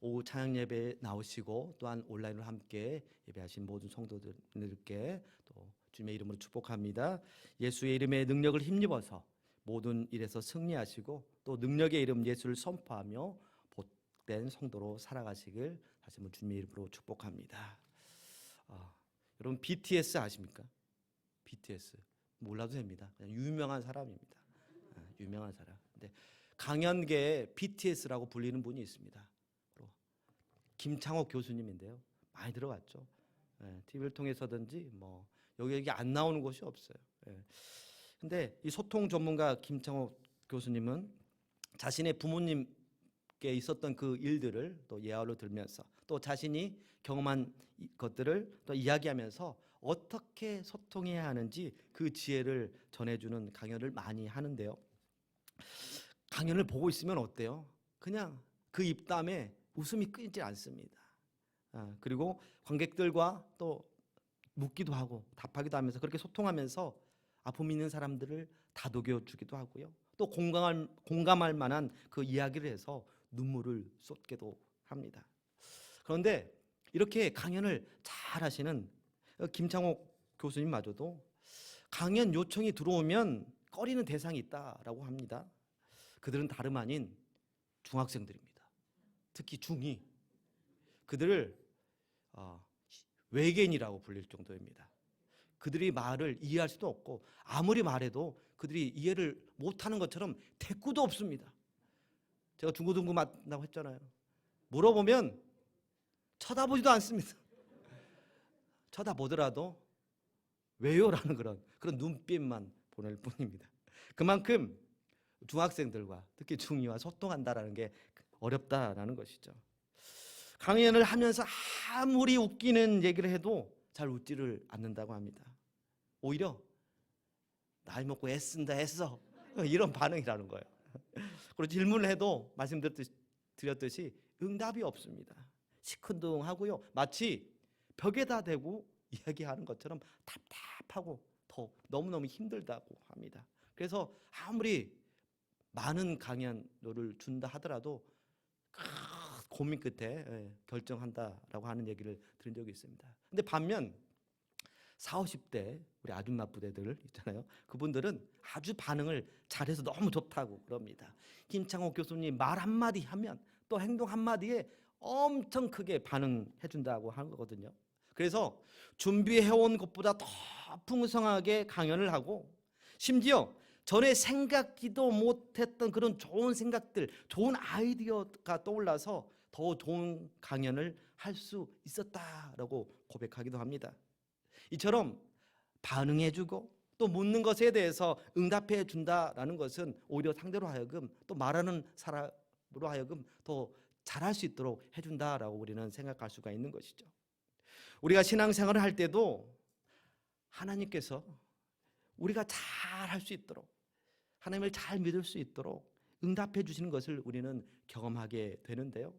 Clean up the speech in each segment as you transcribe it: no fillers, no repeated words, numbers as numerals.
오후 찬양 예배에 나오시고 또한 온라인으로 함께 예배하신 모든 성도들께 또 주님의 이름으로 축복합니다. 예수의 이름의 능력을 힘입어서 모든 일에서 승리하시고 또 능력의 이름 예수를 선포하며 복된 성도로 살아가시길 다시 한번 주님의 이름으로 축복합니다. 여러분 BTS 아십니까? BTS 몰라도 됩니다. 그냥 유명한 사람입니다. 유명한 사람. 근데 강연계에 BTS라고 불리는 분이 있습니다. 김창옥 교수님인데요. 많이 들어갔죠. TV를 통해서든지 뭐 여기 안 나오는 곳이 없어요. 근데 이 소통 전문가 김창옥 교수님은 자신의 부모님께 있었던 그 일들을 또 예화로 들면서 또 자신이 경험한 것들을 또 이야기하면서 어떻게 소통해야 하는지 그 지혜를 전해주는 강연을 많이 하는데요. 강연을 보고 있으면 어때요? 그냥 그 입담에 웃음이 끊이지 않습니다. 그리고 관객들과 또 묻기도 하고 답하기도 하면서 그렇게 소통하면서 아픔 있는 사람들을 다독여 주기도 하고요. 또 공감할 만한 그 이야기를 해서 눈물을 쏟기도 합니다. 그런데 이렇게 강연을 잘 하시는 김창옥 교수님마저도 강연 요청이 들어오면 꺼리는 대상이 있다라고 합니다. 그들은 다름 아닌 중학생들입니다. 특히 중2. 그들을 외계인이라고 불릴 정도입니다. 그들이 말을 이해할 수도 없고 아무리 말해도 그들이 이해를 못하는 것처럼 대꾸도 없습니다. 제가 중고등부 만나고 했잖아요. 물어보면 쳐다보지도 않습니다. 쳐다보더라도 왜요라는 그런 눈빛만 보낼 뿐입니다. 그만큼 중학생들과 특히 중2와 소통한다라는 게 어렵다라는 것이죠. 강연을 하면서 아무리 웃기는 얘기를 해도 잘 웃지를 않는다고 합니다. 오히려 나이 먹고 애쓴다 애써 이런 반응이라는 거예요. 그리고 질문을 해도 말씀드렸듯이 응답이 없습니다. 시큰둥하고요. 마치 벽에다 대고 이야기하는 것처럼 답답하고 더 너무너무 힘들다고 합니다. 그래서 아무리 많은 강연료를 준다 하더라도 고민 끝에 결정한다라고 하는 얘기를 들은 적이 있습니다. 근데 반면 40, 50대 우리 아줌마 부대들 있잖아요. 그분들은 아주 반응을 잘해서 너무 좋다고 그럽니다. 김창옥 교수님 말 한마디 하면 또 행동 한마디에 엄청 크게 반응해 준다고 하는 거거든요. 그래서 준비해온 것보다 더 풍성하게 강연을 하고 심지어 전에 생각지도 못했던 그런 좋은 생각들, 좋은 아이디어가 떠올라서 더 좋은 강연을 할 수 있었다라고 고백하기도 합니다. 이처럼 반응해주고 또 묻는 것에 대해서 응답해 준다라는 것은 오히려 상대로 하여금 또 말하는 사람으로 하여금 더 잘할 수 있도록 해준다라고 우리는 생각할 수가 있는 것이죠. 우리가 신앙생활을 할 때도 하나님께서 우리가 잘 할 수 있도록 하나님을 잘 믿을 수 있도록 응답해 주시는 것을 우리는 경험하게 되는데요.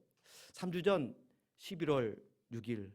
3주 전 11월 6일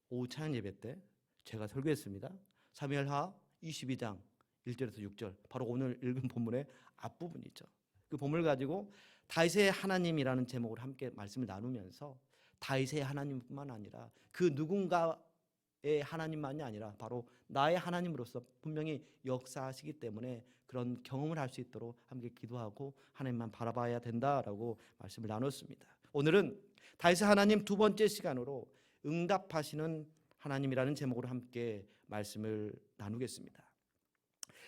오후 찬양 예배 때 제가 설교했습니다. 사무엘하 22장 1절에서 6절 바로 오늘 읽은 본문의 앞부분이죠. 그 본문을 가지고 다윗의 하나님이라는 제목으로 함께 말씀을 나누면서 다윗의 하나님뿐만 아니라 그 누군가의 하나님만이 아니라 바로 나의 하나님으로서 분명히 역사하시기 때문에 그런 경험을 할 수 있도록 함께 기도하고 하나님만 바라봐야 된다라고 말씀을 나눴습니다. 오늘은 다윗의 하나님 두 번째 시간으로 응답하시는 하나님이라는 제목으로 함께 말씀을 나누겠습니다.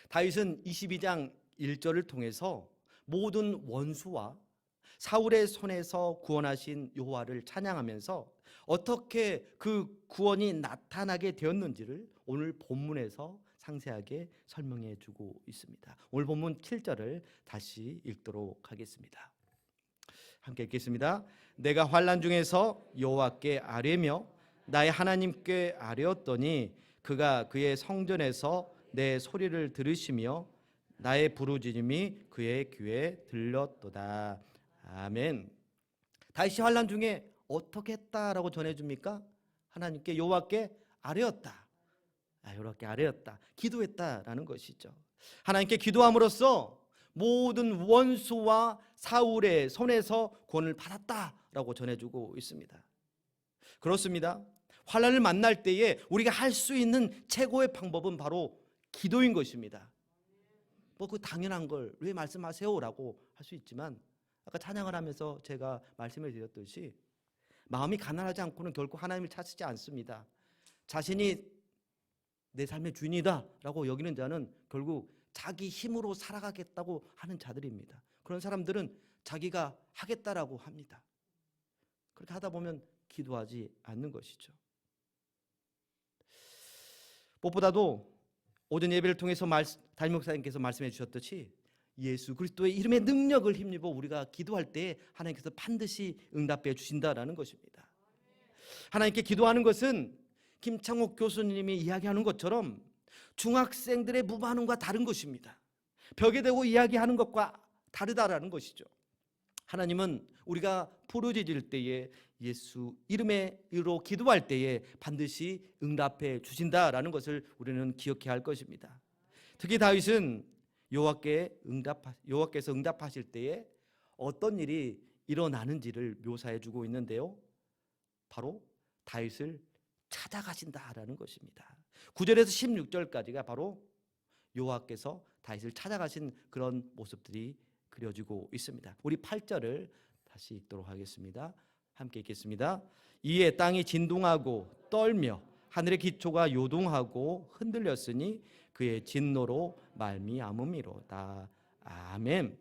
다윗은 22장 1절을 통해서 모든 원수와 사울의 손에서 구원하신 여호와를 찬양하면서 어떻게 그 구원이 나타나게 되었는지를 오늘 본문에서 상세하게 설명해 주고 있습니다. 오늘 본문 7절을 다시 읽도록 하겠습니다. 함께 읽겠습니다. 내가 환난 중에서 여호와께 아뢰며 나의 하나님께 아뢰었더니 그가 그의 성전에서 내 소리를 들으시며 나의 부르짖음이 그의 귀에 들렸도다. 아멘. 다윗이 환난 중에 어떻게 했다라고 전해줍니까? 하나님께 여호와께 아뢰었다. 여호와께 아뢰었다. 기도했다라는 것이죠. 하나님께 기도함으로써 모든 원수와 사울의 손에서 구원을 받았다라고 전해주고 있습니다. 그렇습니다. 환난을 만날 때에 우리가 할 수 있는 최고의 방법은 바로 기도인 것입니다. 그 당연한 걸 왜 말씀하세요라고 할 수 있지만, 아까 찬양을 하면서 제가 말씀을 드렸듯이 마음이 가난하지 않고는 결코 하나님을 찾지 않습니다. 자신이 내 삶의 주인이다라고 여기는 자는 결국 자기 힘으로 살아가겠다고 하는 자들입니다. 그런 사람들은 자기가 하겠다라고 합니다. 그렇게 하다 보면 기도하지 않는 것이죠. 무엇보다도 오전 예배를 통해서 담임 목사님께서 말씀해 주셨듯이 예수 그리스도의 이름의 능력을 힘입어 우리가 기도할 때 하나님께서 반드시 응답해 주신다라는 것입니다. 하나님께 기도하는 것은 김창옥 교수님이 이야기하는 것처럼 중학생들의 무반응과 다른 것입니다. 벽에 대고 이야기하는 것과 다르다라는 것이죠. 하나님은 우리가 부르짖을 때에 예수 이름으로 기도할 때에 반드시 응답해 주신다라는 것을 우리는 기억해야 할 것입니다. 특히 다윗은 여호와께서 응답하실 때에 어떤 일이 일어나는지를 묘사해 주고 있는데요. 바로 다윗을 찾아가신다라는 것입니다. 9절에서 16절까지가 바로 여호와께서 다윗을 찾아가신 그런 모습들이 그려지고 있습니다. 우리 8절을 다시 읽도록 하겠습니다. 함께 읽겠습니다. 이에 땅이 진동하고 떨며 하늘의 기초가 요동하고 흔들렸으니 그의 진노로 말미암음이로다. 아멘.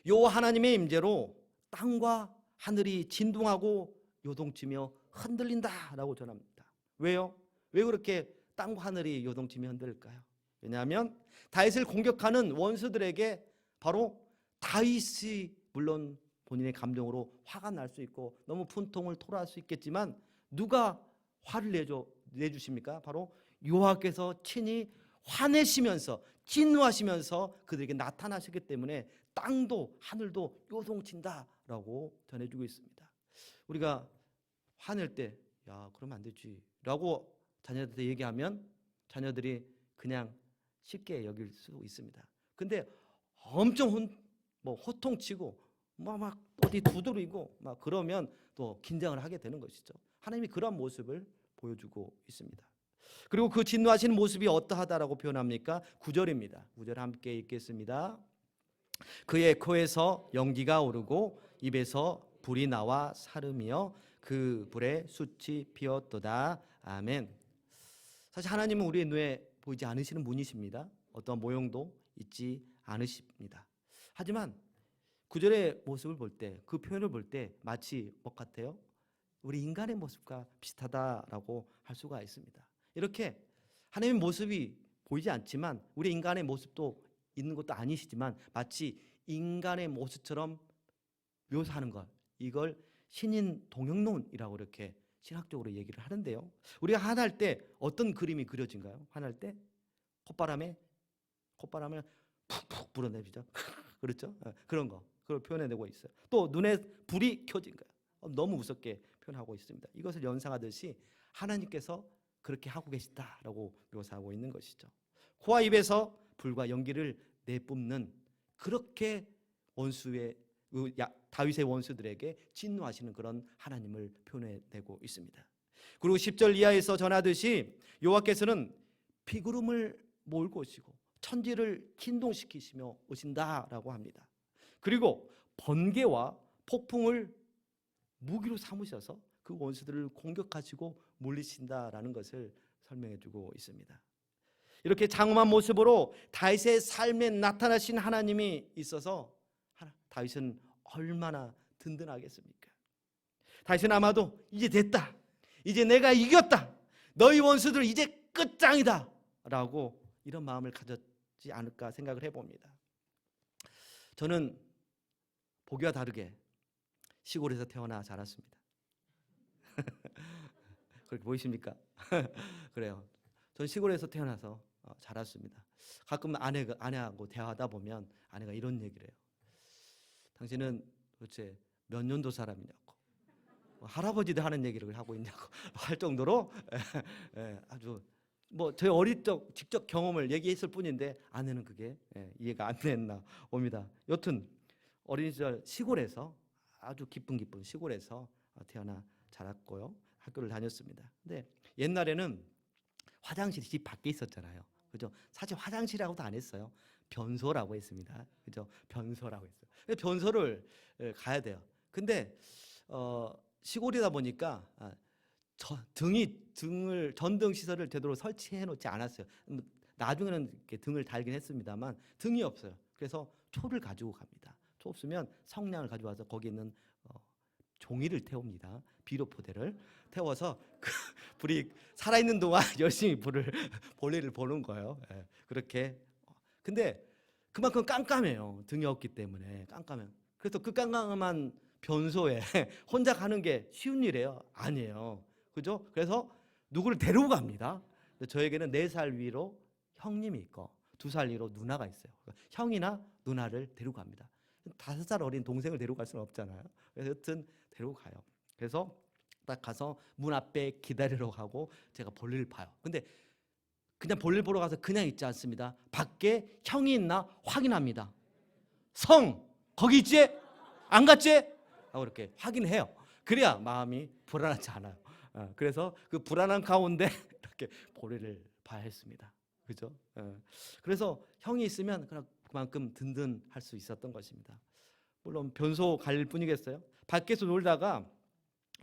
요 하나님의 임재로 땅과 하늘이 진동하고 요동치며 흔들린다라고 전합니다. 왜요? 왜 그렇게 땅과 하늘이 요동치며 흔들릴까요? 왜냐하면 다윗을 공격하는 원수들에게 바로 다윗이 물론 본인의 감정으로 화가 날 수 있고 너무 분통을 토로할 수 있겠지만 누가 화를 내주십니까? 바로 여호와께서 친히 화내시면서 진노하시면서 그들에게 나타나시기 때문에 땅도 하늘도 요동친다라고 전해주고 있습니다. 우리가 화낼 때 야 그러면 안 되지 라고 자녀들한테 얘기하면 자녀들이 그냥 쉽게 여길 수 있습니다. 근데 엄청 호통치고 막 어디 두드리고 막 그러면 또 긴장을 하게 되는 것이죠. 하나님이 그런 모습을 보여주고 있습니다. 그리고 그 진노하시는 모습이 어떠하다라고 표현합니까? 9절입니다. 9절 함께 읽겠습니다. 그의 코에서 연기가 오르고 입에서 불이 나와 사르며 그 불에 숯이 피었도다. 아멘. 사실 하나님은 우리의 눈에 보이지 않으시는 분이십니다. 어떠한 모형도 있지 않으십니다. 하지만 9절의 모습을 볼 때, 그 표현을 볼 때 마치 뭐 같아요? 우리 인간의 모습과 비슷하다라고 할 수가 있습니다. 이렇게 하나님의 모습이 보이지 않지만 우리 인간의 모습도 있는 것도 아니시지만 마치 인간의 모습처럼 묘사하는 것, 이걸 신인 동형론이라고 이렇게 신학적으로 얘기를 하는데요. 우리가 화날 때 어떤 그림이 그려진가요? 화날 때 콧바람을 푹푹 불어내죠. 그렇죠? 그런 거, 그걸 표현해내고 있어요. 또 눈에 불이 켜진 거예요. 너무 무섭게 표현하고 있습니다. 이것을 연상하듯이 하나님께서 그렇게 하고 계시다라고 묘사하고 있는 것이죠. 코와 입에서 불과 연기를 내뿜는, 그렇게 다윗의 원수들에게 진노하시는 그런 하나님을 표현해내고 있습니다. 그리고 10절 이하에서 전하듯이 여호와께서는 비구름을 몰고 오시고 천지를 진동시키시며 오신다라고 합니다. 그리고 번개와 폭풍을 무기로 삼으셔서 그 원수들을 공격하시고 물리신다라는 것을 설명해주고 있습니다. 이렇게 장엄한 모습으로 다윗의 삶에 나타나신 하나님이 있어서 다윗은 얼마나 든든하겠습니까? 다윗은 아마도 이제 됐다, 이제 내가 이겼다, 너희 원수들 이제 끝장이다 라고 이런 마음을 가졌지 않을까 생각을 해봅니다. 저는 보기와 다르게 시골에서 태어나 자랐습니다. 그렇게 보이십니까? 그래요. 전 시골에서 태어나서 자랐습니다. 가끔 아내하고 대화하다 보면 아내가 이런 얘기를 해요. 당신은 도대체 몇 년도 사람이냐고, 할아버지도 하는 얘기를 하고 있냐고 할 정도로 아주 뭐 저희 어릴 적 직접 경험을 얘기했을 뿐인데 아내는 그게 이해가 안 됐나 봅니다. 여튼 어린 시절 시골에서 아주 기쁜 시골에서 태어나 자랐고요. 학교를 다녔습니다. 근데 옛날에는 화장실이 집 밖에 있었잖아요. 그죠? 사실 화장실이라고도 안 했어요. 변소라고 했습니다. 그죠? 변소라고 했어요. 변소를 가야 돼요. 근데 시골이다 보니까 전등 시설을 제대로 설치해 놓지 않았어요. 나중에는 이렇게 등을 달긴 했습니다만 등이 없어요. 그래서 초를 가지고 갑니다. 초 없으면 성냥을 가져와서 거기 있는 종이를 태웁니다. 비료포대를 태워서 그 불이 살아있는 동안 열심히 볼일을 보는 거예요. 그렇게. 근데 그만큼 깜깜해요. 등이 없기 때문에 깜깜해요. 그래서 그 깜깜한 변소에 혼자 가는 게 쉬운 일이에요? 아니에요. 그죠? 그래서 누구를 데리고 갑니다. 저에게는 4살 위로 형님이 있고 2살 위로 누나가 있어요. 형이나 누나를 데리고 갑니다. 5살 어린 동생을 데리고 갈 수는 없잖아요. 그래서 여튼 데리고 가요. 그래서 딱 가서 문 앞에 기다리러 가고 제가 볼일을 봐요. 근데 그냥 볼일 보러 가서 그냥 있지 않습니다. 밖에 형이 있나 확인합니다. 성 거기 있지? 안 갔지? 하고 이렇게 확인해요. 그래야 마음이 불안하지 않아요. 그래서 그 불안한 가운데 이렇게 볼일을 봐야 했습니다. 그죠? 그래서 형이 있으면 그만큼 든든할 수 있었던 것입니다. 물론 변소 갈 뿐이겠어요. 밖에서 놀다가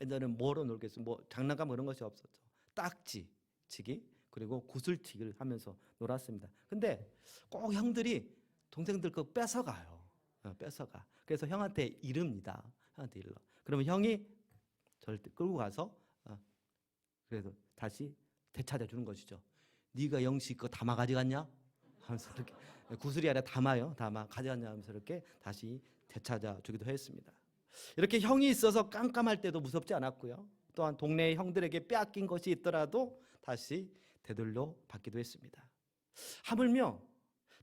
옛날에는 뭐로 놀겠어요? 뭐 장난감 그런 것이 없었죠. 딱지 치기 그리고 구슬치기를 하면서 놀았습니다. 근데 꼭 형들이 동생들 거 뺏어가요. 뺏어가. 그래서 형한테 이릅니다. 형한테 일러. 그러면 형이 저를 끌고 가서 그래도 다시 되찾아 주는 것이죠. 네가 영식 거 담아 가져갔냐? 하면서 이렇게 구슬이 아니라 담아요. 담아 가져갔냐 하면서 이렇게 다시 되찾아 주기도 했습니다. 이렇게 형이 있어서 깜깜할 때도 무섭지 않았고요. 또한 동네 형들에게 빼앗긴 것이 있더라도 다시 되돌려 받기도 했습니다. 하물며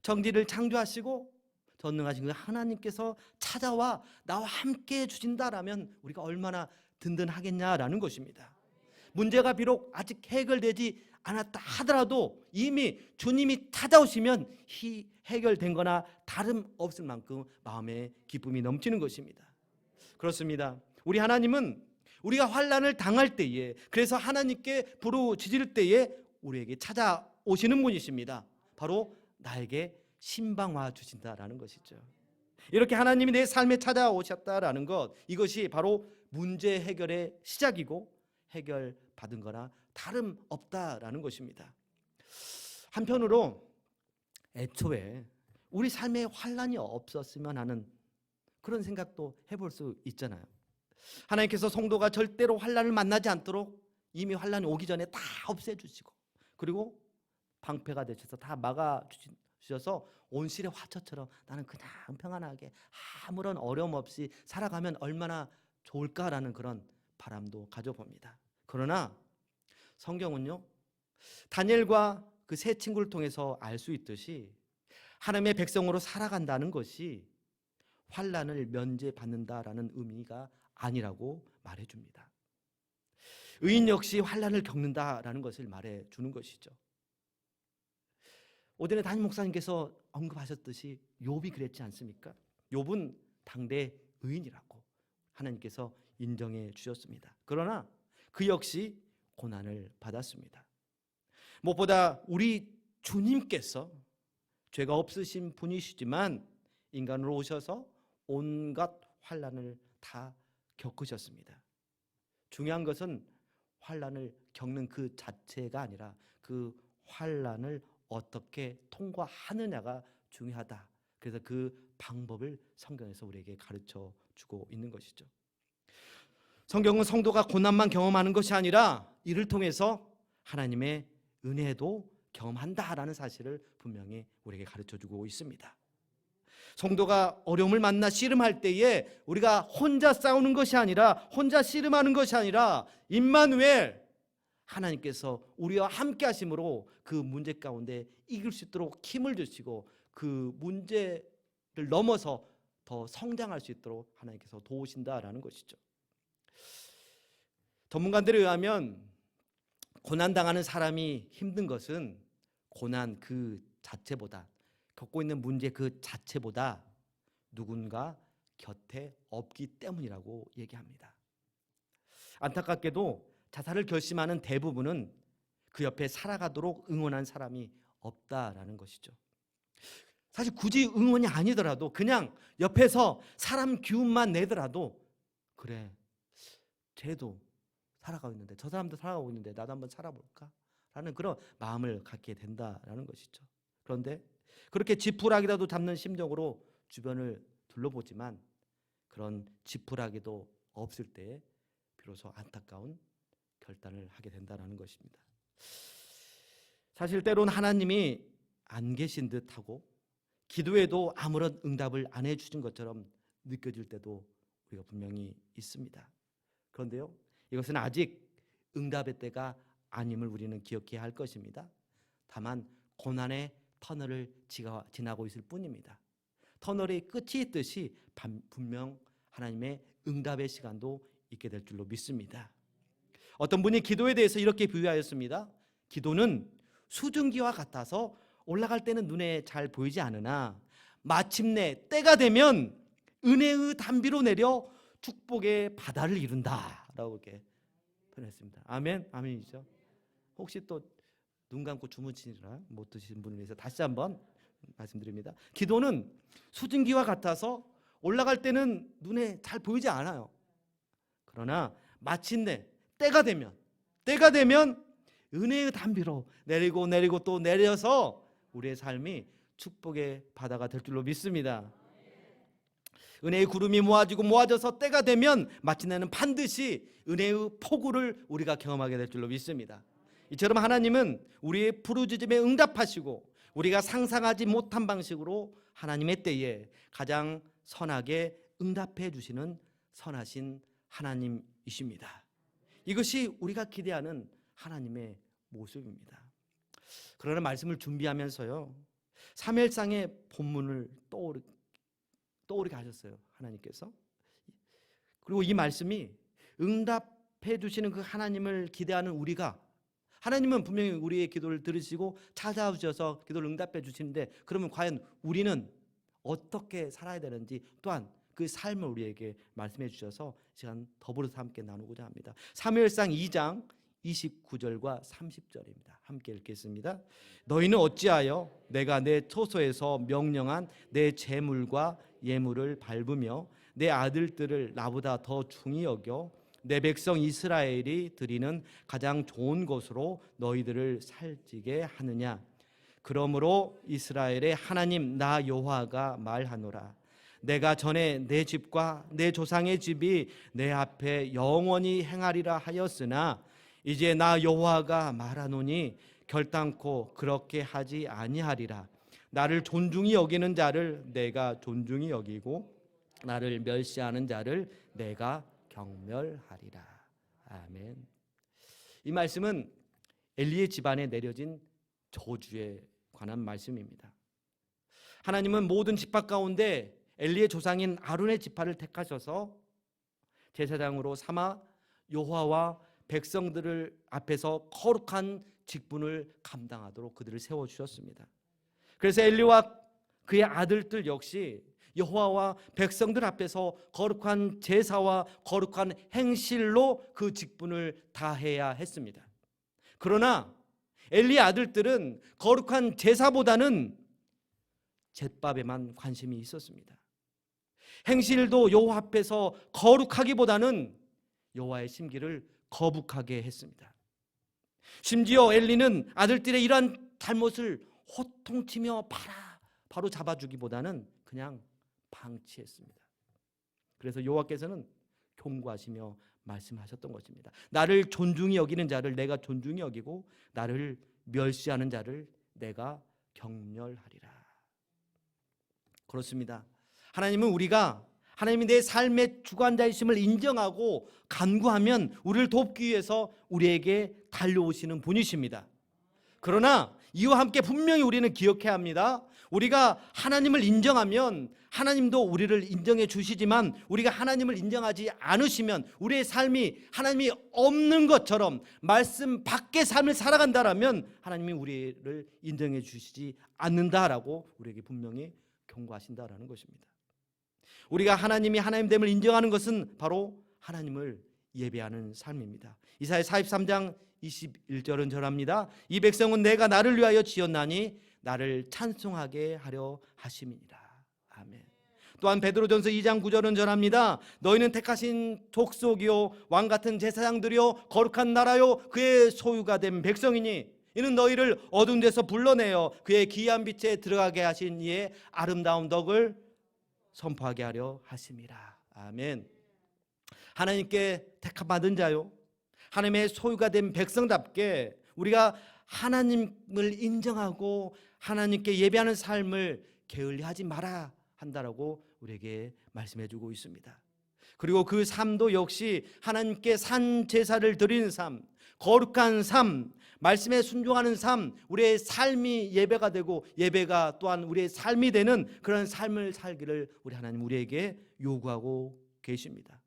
정지를 창조하시고 전능하신 그 하나님께서 찾아와 나와 함께 해주신다라면 우리가 얼마나 든든하겠냐라는 것입니다. 문제가 비록 아직 해결되지 않았다 하더라도 이미 주님이 찾아오시면 해결된 거나 다름없을 만큼 마음에 기쁨이 넘치는 것입니다. 그렇습니다. 우리 하나님은 우리가 환난을 당할 때에 그래서 하나님께 부르짖을 때에 우리에게 찾아오시는 분이십니다. 바로 나에게 신방와 주신다라는 것이죠. 이렇게 하나님이 내 삶에 찾아오셨다라는 것 이것이 바로 문제 해결의 시작이고 해결받은 거나 다름없다라는 것입니다. 한편으로 애초에 우리 삶에 환난이 없었으면 하는 그런 생각도 해볼 수 있잖아요. 하나님께서 성도가 절대로 환난을 만나지 않도록 이미 환난이 오기 전에 다 없애주시고 그리고 방패가 되셔서 다 막아주셔서 온실의 화초처럼 나는 그냥 평안하게 아무런 어려움 없이 살아가면 얼마나 좋을까라는 그런 바람도 가져봅니다. 그러나 성경은요 다니엘과 그 세 친구를 통해서 알 수 있듯이 하나님의 백성으로 살아간다는 것이 환난을 면제받는다라는 의미가 아니라고 말해줍니다. 의인 역시 환난을 겪는다라는 것을 말해주는 것이죠. 오전에 담임 목사님께서 언급하셨듯이 욥이 그랬지 않습니까? 욥은 당대 의인이라고 하나님께서 인정해 주셨습니다. 그러나 그 역시 고난을 받았습니다. 무엇보다 우리 주님께서 죄가 없으신 분이시지만 인간으로 오셔서 온갖 환난을 다 겪으셨습니다. 중요한 것은 환난을 겪는 그 자체가 아니라 그 환난을 어떻게 통과하느냐가 중요하다. 그래서 그 방법을 성경에서 우리에게 가르쳐 주고 있는 것이죠. 성경은 성도가 고난만 경험하는 것이 아니라 이를 통해서 하나님의 은혜도 경험한다라는 사실을 분명히 우리에게 가르쳐 주고 있습니다. 성도가 어려움을 만나 씨름할 때에 우리가 혼자 싸우는 것이 아니라 혼자 씨름하는 것이 아니라 임마누엘 하나님께서 우리와 함께 하심으로 그 문제 가운데 이길 수 있도록 힘을 주시고 그 문제를 넘어서 더 성장할 수 있도록 하나님께서 도우신다라는 것이죠. 전문가들에 의하면 고난당하는 사람이 힘든 것은 고난 그 자체보다, 겪고 있는 문제 그 자체보다 누군가 곁에 없기 때문이라고 얘기합니다. 안타깝게도 자살을 결심하는 대부분은 그 옆에 살아가도록 응원한 사람이 없다라는 것이죠. 사실 굳이 응원이 아니더라도 그냥 옆에서 사람 기운만 내더라도, 그래, 쟤도 살아가고 있는데, 저 사람도 살아가고 있는데 나도 한번 살아볼까? 라는 그런 마음을 갖게 된다라는 것이죠. 그런데 그렇게 지푸라기라도 잡는 심정으로 주변을 둘러보지만 그런 지푸라기도 없을 때 비로소 안타까운 결단을 하게 된다는 것입니다. 사실 때론 하나님이 안 계신 듯하고 기도에도 아무런 응답을 안 해주신 것처럼 느껴질 때도 우리가 분명히 있습니다. 그런데요, 이것은 아직 응답의 때가 아님을 우리는 기억해야 할 것입니다. 다만 고난의 터널을 지나고 있을 뿐입니다. 터널의 끝이 있듯이 분명 하나님의 응답의 시간도 있게 될 줄로 믿습니다. 어떤 분이 기도에 대해서 이렇게 비유하였습니다. 기도는 수증기와 같아서 올라갈 때는 눈에 잘 보이지 않으나 마침내 때가 되면 은혜의 담비로 내려 축복의 바다를 이룬다라고 이렇게 표현했습니다. 아멘, 아멘이죠. 혹시 또 눈 감고 주무시느라 못 드시는 분을 위해서 다시 한번 말씀드립니다. 기도는 수증기와 같아서 올라갈 때는 눈에 잘 보이지 않아요. 그러나 마침내 때가 되면 은혜의 담비로 내리고 또 내려서 우리의 삶이 축복의 바다가 될 줄로 믿습니다. 은혜의 구름이 모아져서 때가 되면 마침내는 반드시 은혜의 폭우를 우리가 경험하게 될 줄로 믿습니다. 이처럼 하나님은 우리의 부르짖음에 응답하시고 우리가 상상하지 못한 방식으로 하나님의 때에 가장 선하게 응답해 주시는 선하신 하나님이십니다. 이것이 우리가 기대하는 하나님의 모습입니다. 그러나 말씀을 준비하면서요, 사무엘상의 본문을 떠오르게 하셨어요, 하나님께서. 그리고 이 말씀이 응답해 주시는 그 하나님을 기대하는 우리가, 하나님은 분명히 우리의 기도를 들으시고 찾아오셔서 기도를 응답해 주시는데, 그러면 과연 우리는 어떻게 살아야 되는지 또한 그 삶을 우리에게 말씀해 주셔서 시간 더불어서 함께 나누고자 합니다. 사무엘상 2장 29절과 30절입니다. 함께 읽겠습니다. 너희는 어찌하여 내가 내 처소에서 명령한 내 제물과 예물을 밟으며 내 아들들을 나보다 더 중히 여겨 내 백성 이스라엘이 드리는 가장 좋은 것으로 너희들을 살찌게 하느냐? 그러므로 이스라엘의 하나님 나 여호와가 말하노라. 내가 전에 내 집과 내 조상의 집이 내 앞에 영원히 행하리라 하였으나 이제 나 여호와가 말하노니 결단코 그렇게 하지 아니하리라. 나를 존중히 여기는 자를 내가 존중히 여기고 나를 멸시하는 자를 내가 경멸하리라. 아멘. 이 말씀은 엘리의 집안에 내려진 저주에 관한 말씀입니다. 하나님은 모든 지파 가운데 엘리의 조상인 아론의 지파를 택하셔서 제사장으로 삼아 여호와와 백성들을 앞에서 거룩한 직분을 감당하도록 그들을 세워주셨습니다. 그래서 엘리와 그의 아들들 역시 여호와와 백성들 앞에서 거룩한 제사와 거룩한 행실로 그 직분을 다해야 했습니다. 그러나 엘리의 아들들은 거룩한 제사보다는 잿밥에만 관심이 있었습니다. 행실도 여호와 앞에서 거룩하기보다는 여호와의 심기를 거북하게 했습니다. 심지어 엘리는 아들들의 이러한 잘못을 호통치며 바로 잡아주기보다는 그냥 방치했습니다. 그래서 여호와께서는 경고하시며 말씀하셨던 것입니다. 나를 존중히 여기는 자를 내가 존중히 여기고 나를 멸시하는 자를 내가 경멸하리라. 그렇습니다. 하나님은 우리가 하나님이 내 삶의 주관자이심을 인정하고 간구하면 우리를 돕기 위해서 우리에게 달려오시는 분이십니다. 그러나 이와 함께 분명히 우리는 기억해야 합니다. 우리가 하나님을 인정하면 하나님도 우리를 인정해 주시지만, 우리가 하나님을 인정하지 않으시면 우리의 삶이 하나님이 없는 것처럼 말씀 밖의 삶을 살아간다라면 하나님이 우리를 인정해 주시지 않는다라고 우리에게 분명히 경고하신다라는 것입니다. 우리가 하나님이 하나님됨을 인정하는 것은 바로 하나님을 예배하는 삶입니다. 이사야 43장 21절은 전합니다. 이 백성은 내가 나를 위하여 지었나니 나를 찬송하게 하려 하심이니라. 아멘. 또한 베드로전서 2장 9절은 전합니다. 너희는 택하신 족속이요 왕 같은 제사장들이요 거룩한 나라요 그의 소유가 된 백성이니 이는 너희를 어두운 데서 불러내어 그의 귀한 빛에 들어가게 하신 이의 아름다운 덕을 선포하게 하려 하심이라. 아멘. 하나님께 택함받은 자요, 하나님의 소유가 된 백성답게 우리가 하나님을 인정하고 하나님께 예배하는 삶을 게을리하지 말아야 한다라고 우리에게 말씀해 주고 있습니다. 그리고 그 삶도 역시 하나님께 산 제사를 드리는 삶, 거룩한 삶, 말씀에 순종하는 삶, 우리의 삶이 예배가 되고 예배가 또한 우리의 삶이 되는 그런 삶을 살기를 우리 하나님 우리에게 요구하고 계십니다.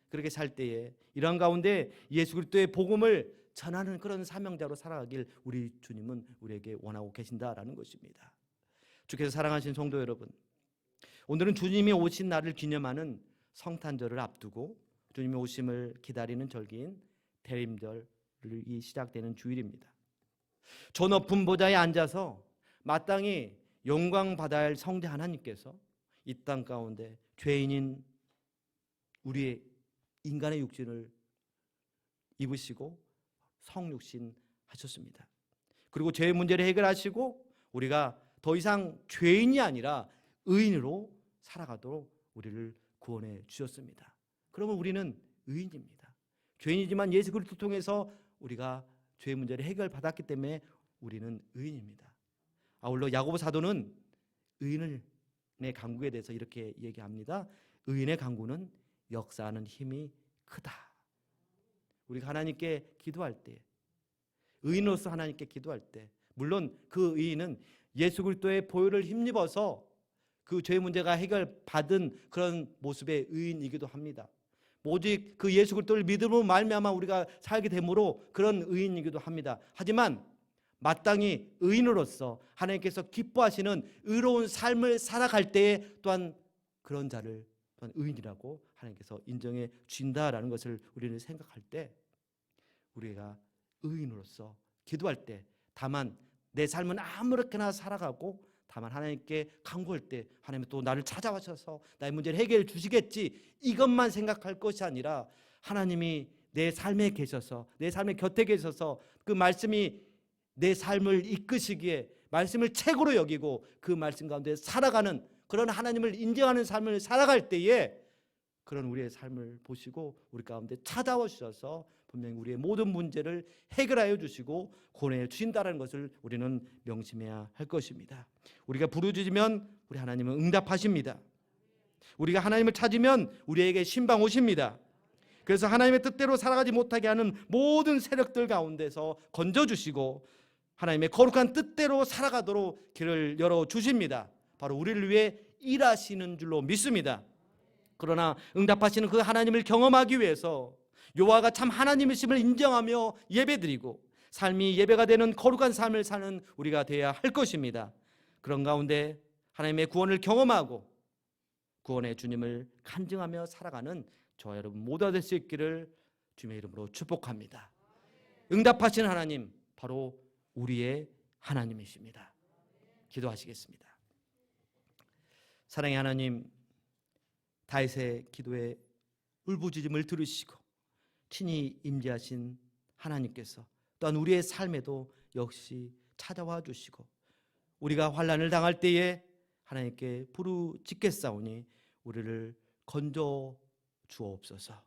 그렇게 살 때에 이런 가운데 예수 그리스도의 복음을 전하는 그런 사명자로 살아가길 우리 주님은 우리에게 원하고 계신다라는 것입니다. 주께서 사랑하신 성도 여러분, 오늘은 주님이 오신 날을 기념하는 성탄절을 앞두고 주님의 오심을 기다리는 절기인 대림절이 시작되는 주일입니다. 저 높은 보좌에 앉아서 마땅히 영광 받아야 할 성자 하나님께서 이 땅 가운데 죄인인 우리의 인간의 육신을 입으시고 성육신 하셨습니다. 그리고 죄의 문제를 해결하시고 우리가 더 이상 죄인이 아니라 의인으로 살아가도록 우리를 구원해 주셨습니다. 그러면 우리는 의인입니다. 죄인이지만 예수 그리스도 통해서 우리가 죄의 문제를 해결받았기 때문에 우리는 의인입니다. 아울러 야고보 사도는 의인의 간구에 대해서 이렇게 얘기합니다. 의인의 간구는 역사하는 힘이 크다. 우리가 하나님께 기도할 때, 의인으로서 하나님께 기도할 때, 물론 그 의인은 예수 그리스도의 보혈을 힘입어서 그 죄 문제가 해결받은 그런 모습의 의인이기도 합니다. 오직 그 예수 그리스도를 믿음으로 말미암아 우리가 살게 되므로 그런 의인이기도 합니다. 하지만 마땅히 의인으로서 하나님께서 기뻐하시는 의로운 삶을 살아갈 때에 또한 그런 자를 또한 의인이라고 하나님께서 인정해 주신다라는 것을 우리는 생각할 때, 우리가 의인으로서 기도할 때, 다만 내 삶은 아무렇게나 살아가고 다만 하나님께 간구할 때 하나님은 또 나를 찾아와셔서 나의 문제를 해결해 주시겠지, 이것만 생각할 것이 아니라 하나님이 내 삶에 계셔서, 내 삶의 곁에 계셔서 그 말씀이 내 삶을 이끄시기에 말씀을 최고로 여기고 그 말씀 가운데 살아가는 그런 하나님을 인정하는 삶을 살아갈 때에 그런 우리의 삶을 보시고 우리 가운데 찾아와 주셔서 분명히 우리의 모든 문제를 해결하여 주시고 구원해 주신다는 것을 우리는 명심해야 할 것입니다. 우리가 부르짖으면 우리 하나님은 응답하십니다. 우리가 하나님을 찾으면 우리에게 신방 오십니다. 그래서 하나님의 뜻대로 살아가지 못하게 하는 모든 세력들 가운데서 건져주시고 하나님의 거룩한 뜻대로 살아가도록 길을 열어주십니다. 바로 우리를 위해 일하시는 줄로 믿습니다. 그러나 응답하시는 그 하나님을 경험하기 위해서 여호와가 참 하나님이심을 인정하며 예배드리고 삶이 예배가 되는 거룩한 삶을 사는 우리가 되어야 할 것입니다. 그런 가운데 하나님의 구원을 경험하고 구원의 주님을 간증하며 살아가는 저와 여러분 모두가 될 수 있기를 주님의 이름으로 축복합니다. 응답하시는 하나님, 바로 우리의 하나님이십니다. 기도하시겠습니다. 사랑의 하나님, 다윗의 기도에 울부짖음을 들으시고 친히 임재하신 하나님께서 또한 우리의 삶에도 역시 찾아와 주시고 우리가 환난을 당할 때에 하나님께 부르짖겠사오니 우리를 건져 주옵소서.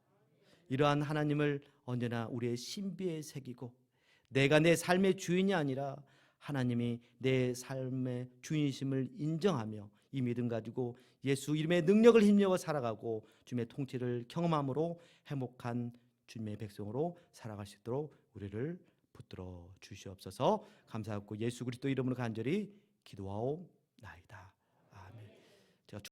이러한 하나님을 언제나 우리의 신비에 새기고 내가 내 삶의 주인이 아니라 하나님이 내 삶의 주인이심을 인정하며 이 믿음 가지고 예수 이름의 능력을 힘입어 살아가고 주님의 통치를 경험함으로 행복한 주님의 백성으로 살아갈 수 있도록 우리를 붙들어 주시옵소서. 감사하고 예수 그리스도 이름으로 간절히 기도하옵나이다. 아멘. 제가